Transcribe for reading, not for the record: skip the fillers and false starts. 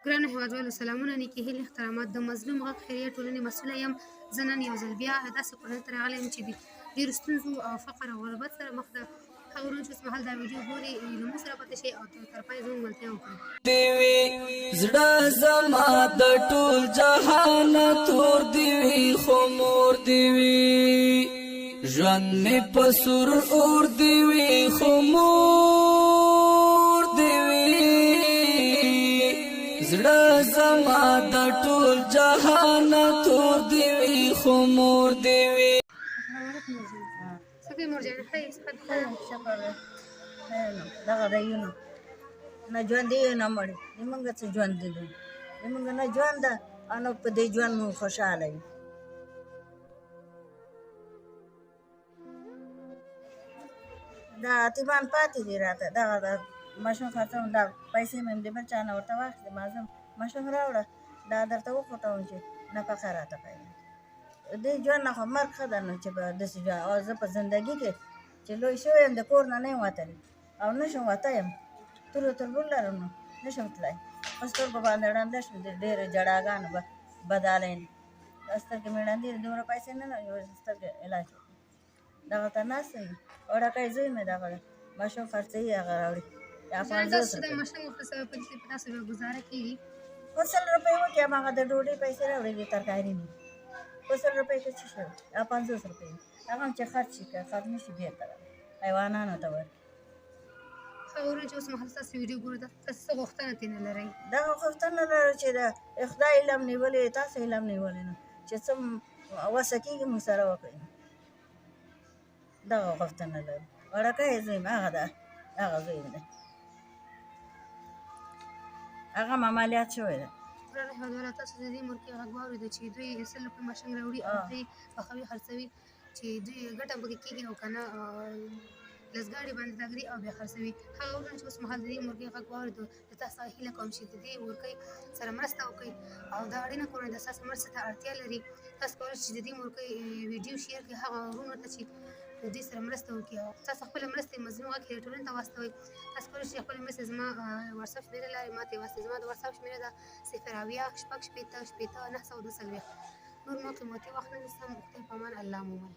ګرانو هېوادوالو سلامونه نیکې هیلې احترامات د مظلوم غږ خیریه ټولنې مسؤله یم. زه نن یو ځل بیا داسې کورنۍ ته راغلی یم چې د ډېرو ستونزو او فقر او غربت سره مخ ده. هغه ورونه چې اوس مهال دا ویډیو ګوري له موږ سره پاتې شي او تر پایه زموږ ملتیا وکړي. دی وي زړه زما د ټول جهان تور دی وي خو مور دی وي ژوند مې په سور اور دی وي خو مور دی وي زړه زما د ټول جهان تور دی وي خو مور دی وي. څنګه مور جانې ښه یې؟ شکر دی دغه دی نو نه ژوند دی نه مړ زمونږ څه ژوند دی زمونږ نه ژوند ده او نه په دې ژوند مو خوشحاله یو. دا اتیمان پاتې دي راته دغه د ماشوم خرڅوم دا پیسې مې د بل چا نه ورته واخلې ما ځم ماشوم راوړه دا درته وخوټوم چې نفقه راته پیدا دې ژوند نه خو مرګ ښه ده نو چې به داسې ژوند او زه په زندګي کې چې لوی شوی یم د کور نه نه یم وتلی او نه شم وتی یم تورو تربور لرم نو نه شم تللی په سترګو باندې ړنده شوم د ډېرې جړاګانو به بدالی سترګې مې ړندې دي دومره پیسې نه لرم یو سترګې علاج وکړم دغه ته ناسته یم وړوکی زوی مې دغه ماشوم خرڅوي هغه راوړي یا 50 روپۍ ماشوم وخرڅوي په دې په تاسو به ګزاره کېږي په 100 روپۍ وکړي هماغه د ډوډۍ پیسې راوړي د ترکاري نه په 100 روپۍ کې څه شی یا 50 روپۍ هغه هم چې خرڅ شي که خرڅ نه شي بېرته حیوانانو ته ورکړي. هغه ورونه چې اوس مهال تاسو ویډیو ګورئ تاسو څه غوښتنه ترېنه لرئ؟ دغه غوښتنه لرو چې د خدای علم نیولې تاسو علم نیولې نو چې څه وسه کېږي موږ سره وکړئ دغه غوښتنه لرو. وړوکی زوی مې هغه ده هغه زوی مې دی هغه هم عملیات شوی ده. ګرانو هېوادوالو تاسو د دې مورکې غږ واورېده چې دوی 100 روپۍ ماشوم راوړي او دوی پخوي خرڅوي چې دوی ګټه پکې کېږي او که نه لسګاډي باندې تګري او بیا خرڅوي. هغه ورونه چې اوس مهال د دې مورکۍ غږ واورېدو د تاسو څخه هیله کوم چې د دې مورکۍ سره مرسته وکړئ او دا اړینه کورنۍ ده ستاسو مرستې ته اړتیا لري. تاسو کولی شئ چې د دې مورکۍ ویډیو شیر کړئ هغه ورونو ته چې د دوی سره مرسته وکړي او تاسو خپله مرستې مظلوم غږ خیریه ټولنې ته واستوئ. تاسو کولی شئ خپلې مرستې زما واتساپ شمېرې لارې ما ته یې واستوئ. زما د واتساپ شمېره ده 080 شپږ شپېته شپېته 942. نور مو قیمتي وخت نه نیسم. خدای په امان الله مو مل.